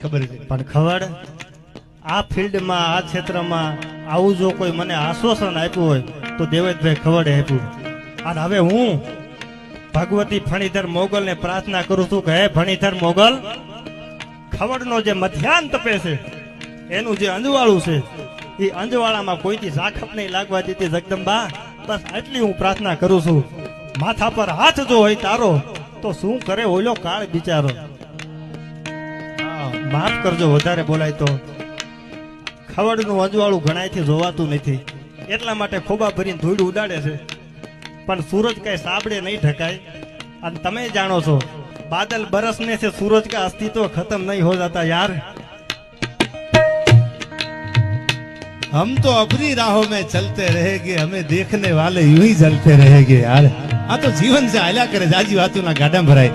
ખબર છે પણ ખબર આ ફિલ્ડમાં આ ક્ષેત્રમાં આવું જો કોઈ મને આશ્વાસન આપ્યું હોય તો દેવેશભાઈ ખવડે આપ્યું. અને હવે હું ભગવતી ફણીધર મોગલને પ્રાર્થના કરું છું કે હે ફણીધર મોગલ, ખવડનો જે મધ્યાન તપે છે એનું જે અંજવાળું છે એ અંજવાળામાં કોઈથી ઝાખપ નહીં લાગવા દેતી જગદંબા. બસ આટલી હું પ્રાર્થના કરું છું. માથા પર હાથ જો હોય તારો તો શું કરે ઓલો કાળ બિચારો. માફ કરજો વધારે બોલાય તો. ખવડનું અંજવાળું ઘણાયથી જોવાતું નથી એટલા માટે ખોબા ભરીને ધૂળ ઉડાડે છે, પણ સૂરજ કઈ સાબડે નહીં ઢકાય. અને તમે જાણો છો બાદલ બરસને છે सूरज का अस्तित्व खत्म नहीं हो जाता यार. हम तो अपनी राहों में चलते रहेंगे, हमें देखने वाले यूं ही जलते रहेंगे यार. आ तो जीवन से आयला करे जाजी वातों ना गाडा भराय.